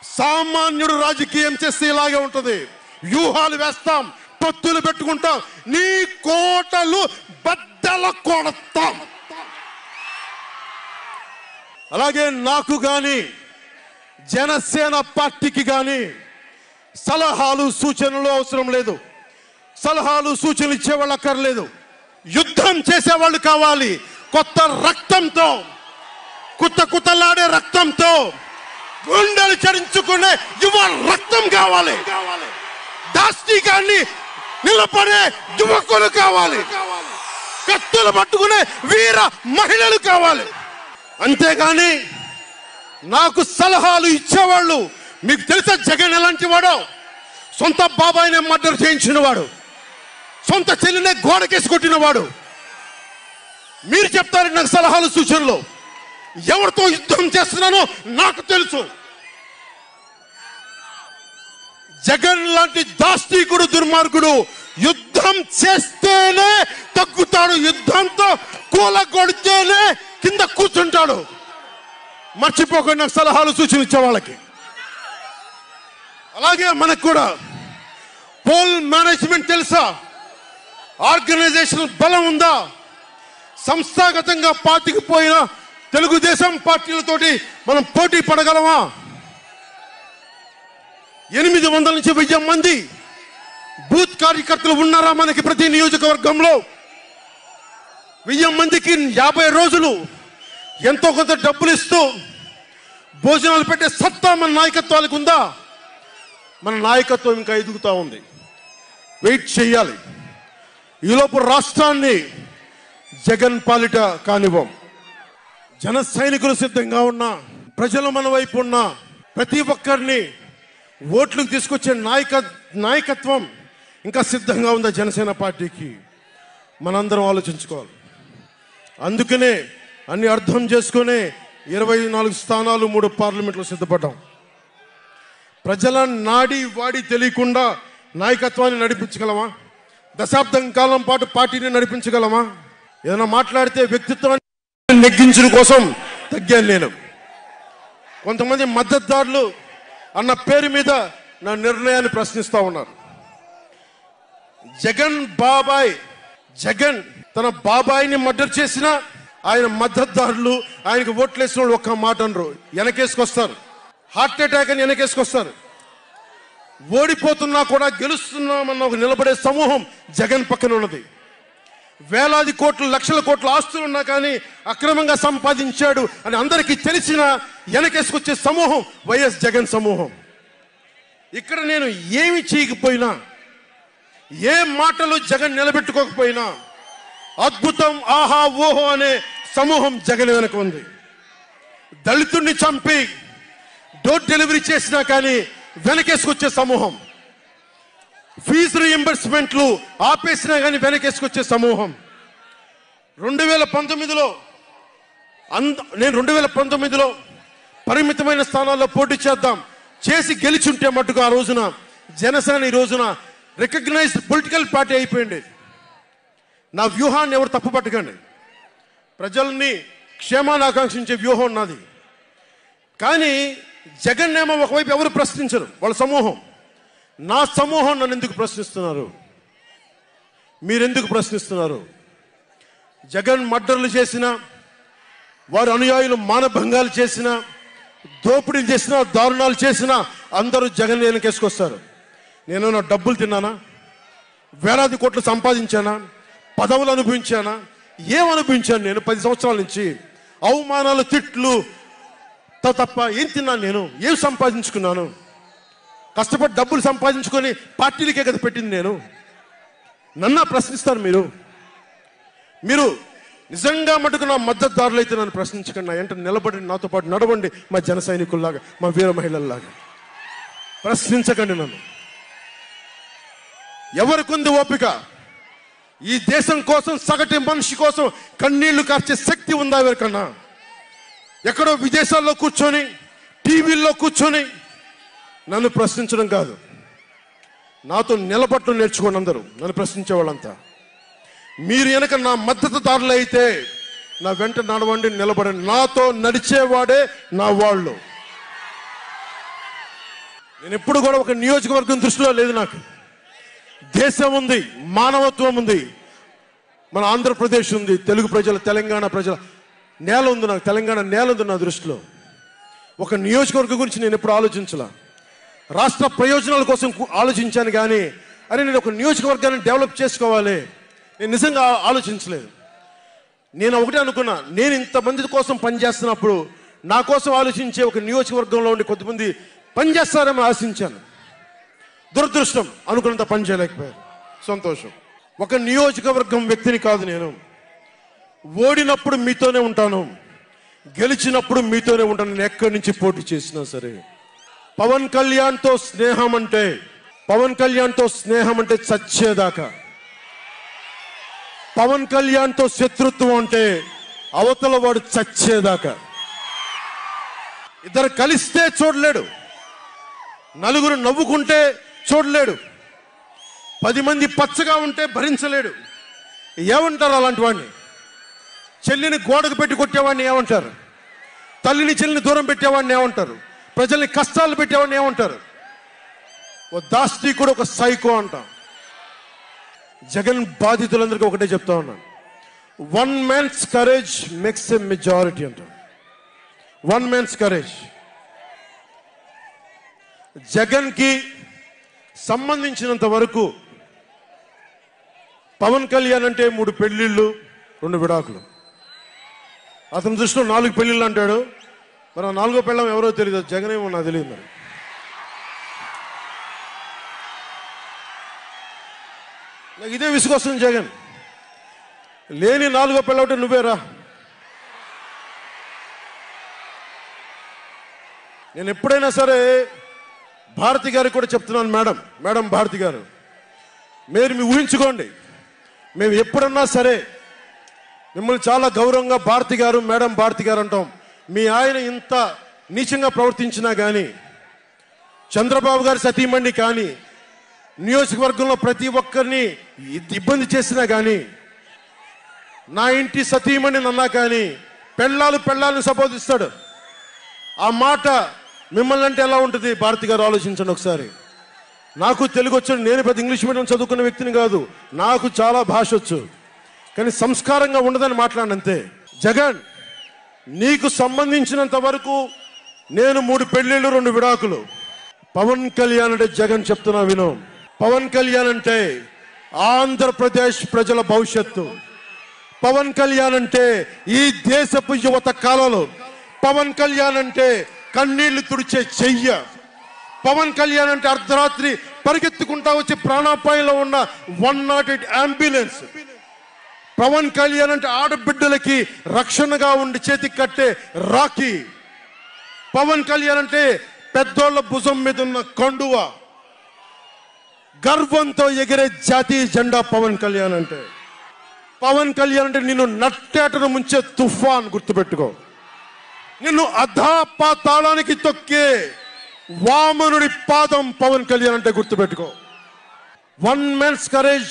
సామాన్యుడు రాజకీయం చేస్తే ఇలాగే ఉంటది. వ్యూహాలు వేస్తాం, పొత్తులు పెట్టుకుంటాం, నీ కోటలు బద్దల కొడతాం. అలాగే నాకు గాని జనసేన పార్టీకి గాని సలహాలు సూచనలు అవసరం లేదు. సలహాలు సూచనలు ఇచ్చేవాళ్ళు అక్కర్లేదు. యుద్ధం చేసేవాళ్ళు కావాలి. కొత్త రక్తంతో, కుతకుతలాడే రక్తంతో, గుండెలు చరించుకునే యువ రక్తం కావాలి. దాష్టికాన్ని నిలబడే యువకులు కావాలి. కత్తులు పట్టుకునే వీర మహిళలు కావాలి. అంతేగాని నాకు సలహాలు ఇచ్చేవాళ్ళు, మీకు తెలుసా జగన్ ఎలాంటి వాడో? సొంత బాబాయినే మర్డర్ చేయించిన వాడు, సొంత చెల్లినే గోడకేసి కొట్టిన వాడు. మీరు చెప్తారు నాకు సలహాలు సూచనలు. ఎవరితో యుద్ధం చేస్తున్నానో నాకు తెలుసు. జగన్ లాంటి దాష్టీకుడు, దుర్మార్గుడు యుద్ధం చేస్తేనే తగ్గుతాడు. యుద్ధంతో కూలగొడితేనే కింద కూర్చుంటాడు. మర్చిపోకుండా నాకు సలహాలు సూచనలు ఇచ్చే వాళ్ళకి. అలాగే మనకు కూడా పోల్ మేనేజ్మెంట్ తెలుసా? ఆర్గనైజేషన్ బలం ఉందా? సంస్థాగతంగా పార్టీకి పోయిన తెలుగుదేశం పార్టీలతోటి మనం పోటీ పడగలమా? 800 నుంచి 1000 మంది బూత్ కార్యకర్తలు ఉన్నారా మనకి ప్రతి నియోజకవర్గంలో? 1000 మందికి 50 రోజులు ఎంతో కొంత డబ్బులు ఇస్తూ భోజనాలు పెట్టే సత్తా మన నాయకత్వాలకు ఉందా? మన నాయకత్వం ఇంకా ఎదుగుతూ ఉంది. వెయిట్ చేయాలి. ఈలోపు రాష్ట్రాన్ని జగన్ పాలిట కానివ్వం. జన సైనికులు సిద్ధంగా ఉన్నా, ప్రజలు మన వైపు ఉన్నా, ప్రతి ఒక్కరిని ఓట్లకు తీసుకొచ్చే నాయకత్వం ఇంకా సిద్ధంగా ఉందా జనసేన పార్టీకి? మనందరం ఆలోచించుకోవాలి. అందుకనే అన్ని అర్థం చేసుకునే 24 స్థానాలు 3 పార్లమెంట్లో సిద్ధపడ్డాం. ప్రజల నాడి వాడి తెలియకుండా నాయకత్వాన్ని నడిపించగలమా? దశాబ్దం కాలం పాటు పార్టీని నడిపించగలమా? ఏదైనా మాట్లాడితే వ్యక్తిత్వాన్ని నెగ్గించడం కోసం తగ్గాను నేను. కొంతమంది మద్దతుదారులు అన్న పేరు మీద నా నిర్ణయాన్ని ప్రశ్నిస్తూ ఉన్నారు. జగన్ తన బాబాయిని మర్డర్ చేసిన ఆయన మద్దతుదారులు, ఆయనకు ఓట్లేసిన వాళ్ళు ఒక్క మాట అనరు, వెనకేసుకొస్తారు. హార్ట్ అటాక్ అని వెనకేసుకొస్తారు. ఓడిపోతున్నా కూడా గెలుస్తున్నామన్న ఒక నిలబడే సమూహం జగన్ పక్కన ఉన్నది. వేలాది కోట్లు, లక్షల కోట్ల ఆస్తులు ఉన్నా కానీ అక్రమంగా సంపాదించాడు అని అందరికీ తెలిసిన వెనకేసుకొచ్చే సమూహం వైఎస్ జగన్ సమూహం. ఇక్కడ నేను ఏమి చేయకపోయినా, ఏ మాటలు జగన్ నిలబెట్టుకోకపోయినా అద్భుతం, ఆహా ఓహో అనే సమూహం జగన్ వెనక ఉంది. దళితుడిని చంపి డోర్ డెలివరీ చేసినా కానీ వెనకేసుకొచ్చే సమూహం, ఫీజు రీయింబర్స్మెంట్లు ఆపేసినా కానీ వెనకేసుకొచ్చే సమూహం. 2019లో నేను 2019లో పరిమితమైన స్థానాల్లో పోటీ చేసి గెలిచుంటే మట్టుకు ఆ రోజున జనసేన ఈ రోజున రికగ్నైజ్డ్ పొలిటికల్ పార్టీ అయిపోయింది. నా వ్యూహాన్ని ఎవరు తప్పు పట్టకండి. ప్రజల్ని క్షేమాన్ని ఆకాంక్షించే వ్యూహం ఉన్నది. కానీ జగన్ ఏమో ఒకవైపు ఎవరు ప్రశ్నించరు, వాళ్ళ సమూహం. నా సమూహం నన్ను ఎందుకు ప్రశ్నిస్తున్నారు? మీరెందుకు ప్రశ్నిస్తున్నారు? జగన్ మర్డర్లు చేసిన, వారి అనుయాయులు మానభంగాలు చేసిన, దోపిడీలు చేసిన, దారుణాలు చేసిన అందరూ జగన్ వెనకేసుకొస్తారు. నేను నా డబ్బులు తిన్నానా? వేలాది కోట్లు సంపాదించానా? పదవులు అనుభవించానా? ఏమనుభవించాను నేను 10 సంవత్సరాల నుంచి? అవమానాలు, తిట్లు తప్ప ఏం తిన్నాను నేను? ఏం సంపాదించుకున్నాను? కష్టపడి డబ్బులు సంపాదించుకొని పార్టీలకే కదా పెట్టింది నేను. నన్ను ప్రశ్నిస్తారు మీరు నిజంగా మటుకు నా మద్దతుదారులు అయితే నన్ను ప్రశ్నించకండి. నా వెంట నిలబడి నాతో పాటు నడవండి, మా జన సైనికుల్లాగా, మా వీర మహిళల్లాగా. ప్రశ్నించకండి నన్ను. ఎవరికుంది ఓపిక? ఈ దేశం కోసం, సగటు మనిషి కోసం కన్నీళ్లు కార్చే శక్తి ఉందా ఎవరికన్నా? ఎక్కడో విదేశాల్లో కూర్చొని, టీవీల్లో కూర్చొని నన్ను ప్రశ్నించడం కాదు, నాతో నిలబట్టడం నేర్చుకోండి అందరూ, నన్ను ప్రశ్నించే వాళ్ళంతా. మీరు వెనక నా మద్దతుదారులు అయితే నా వెంట నడవండి, నిలబడండి. నాతో నడిచేవాడే నా వాళ్ళు. నేను ఎప్పుడు కూడా ఒక నియోజకవర్గం దృష్టిలో లేదు. నాకు దేశం ఉంది, మానవత్వం ఉంది, మన ఆంధ్రప్రదేశ్ ఉంది, తెలుగు ప్రజల, తెలంగాణ ప్రజల నేల ఉంది. నాకు తెలంగాణ నేల ఉంది నా దృష్టిలో. ఒక నియోజకవర్గం గురించి నేను ఎప్పుడు ఆలోచించాల. రాష్ట్ర ప్రయోజనాల కోసం ఆలోచించాను కానీ అరే నేను ఒక నియోజకవర్గాన్ని డెవలప్ చేసుకోవాలి నేను నిజంగా ఆలోచించలేదు. నేను ఒకటే అనుకున్నా, నేను ఇంతమంది కోసం పనిచేస్తున్నప్పుడు నా కోసం ఆలోచించే ఒక నియోజకవర్గంలో ఉండి కొద్దిమంది పనిచేస్తారని ఆశించాను. దురదృష్టం అనుకున్నంత పని చేయలేకపోయారు. సంతోషం. ఒక నియోజకవర్గం వ్యక్తిని కాదు నేను. ఓడినప్పుడు మీతోనే ఉంటాను, గెలిచినప్పుడు మీతోనే ఉంటాను. నేను ఎక్కడి నుంచి పోటీ చేసినా సరే. పవన్ కళ్యాణ్తో స్నేహం అంటే చచ్చేదాకా. పవన్ కళ్యాణ్తో శత్రుత్వం అంటే అవతల వాడు చచ్చేదాకా. ఇద్దరు కలిస్తే చూడలేడు, నలుగురు నవ్వుకుంటే చూడలేడు, 10 మంది పచ్చగా ఉంటే భరించలేడు. ఏమంటారు అలాంటి వాడిని? చెల్లిని గోడకు పెట్టి కొట్టేవాడిని ఏమంటారు? తల్లిని చెల్లిని దూరం పెట్టేవాడిని ఏమంటారు? ప్రజల్ని కష్టాలు పెట్టేవాడిని ఏమంటారు? ఓ దాష్టీకుడు, ఒక సైకో అంటాం. జగన్ బాధితులందరికీ ఒకటే చెప్తా ఉన్నాను, 1 man's courage makes a majority అంటాం. 1 man's courage. జగన్కి సంబంధించినంత వరకు పవన్ కళ్యాణ్ అంటే 3 పెళ్లిళ్ళు 2 విడాకులు. అతని దృష్టిలో 4 పెళ్లిళ్ళు అంటాడు. మరి 4వ పెళ్ళం ఎవరో తెలియదు, జగన్ ఏమో నాకు తెలియదు. మరి నాకు ఇదే విసుగొస్తుంది. జగన్ లేని 4వ పెళ్ళం అంటే నువ్వేరా. నేను ఎప్పుడైనా సరే భారతి గారికి కూడా చెప్తున్నాను, మేడం భారతి గారు, మీరు ఊహించుకోండి, మేము ఎప్పుడన్నా సరే మిమ్మల్ని చాలా గౌరవంగా భారతి గారు, మేడం భారతి గారు అంటాం. మీ ఆయన ఇంత నీచంగా ప్రవర్తించినా కానీ, చంద్రబాబు గారి సతీమణి కానీ, నియోజకవర్గంలో ప్రతి ఒక్కరిని ఇబ్బంది చేసినా కానీ, నా ఇంటి సతీమణి అన్నా కానీ పెళ్ళాలను సంబోధిస్తాడు. ఆ మాట మిమ్మల్ని అంటే ఎలా ఉంటుంది? భారతి గారు ఆలోచించండి ఒకసారి. నాకు తెలుగు వచ్చాడు, నేను పెద్ద ఇంగ్లీష్ మీడియం చదువుకున్న వ్యక్తిని కాదు, నాకు చాలా భాష వచ్చు, కానీ సంస్కారంగా ఉండదని మాట్లాడినంతే. జగన్, నీకు సంబంధించినంత వరకు నేను 3 పెళ్లిళ్ళు 2 విడాకులు. పవన్ కళ్యాణ్ అంటే జగన్ చెప్తున్నా విను, పవన్ కళ్యాణ్ అంటే ఆంధ్రప్రదేశ్ ప్రజల భవిష్యత్తు. పవన్ కళ్యాణ్ అంటే ఈ దేశపు యువత కాలంలో. పవన్ కళ్యాణ్ అంటే కన్నీళ్లు తుడిచే చెయ్య. పవన్ కళ్యాణ్ అంటే అర్ధరాత్రి పరిగెత్తుకుంటా వచ్చి ప్రాణాపాయంలో ఉన్న 108 అంబులెన్స్. పవన్ కళ్యాణ్ అంటే ఆడబిడ్డలకి రక్షణగా ఉండి చేతికి కట్టే రాఖీ. పవన్ కళ్యాణ్ అంటే పెద్దోళ్ల భుజం మీద ఉన్న కండువ, గర్వంతో ఎగిరే జాతీయ జెండా. పవన్ కళ్యాణ్ అంటే నిన్ను నట్టేటను ముంచే తుఫాన్. గుర్తుపెట్టుకో, నిన్ను అధాపాతాళానికి తొక్కే వామనుడి పాదం పవన్ కళ్యాణ్ అంటే గుర్తుపెట్టుకో. 1 man's courage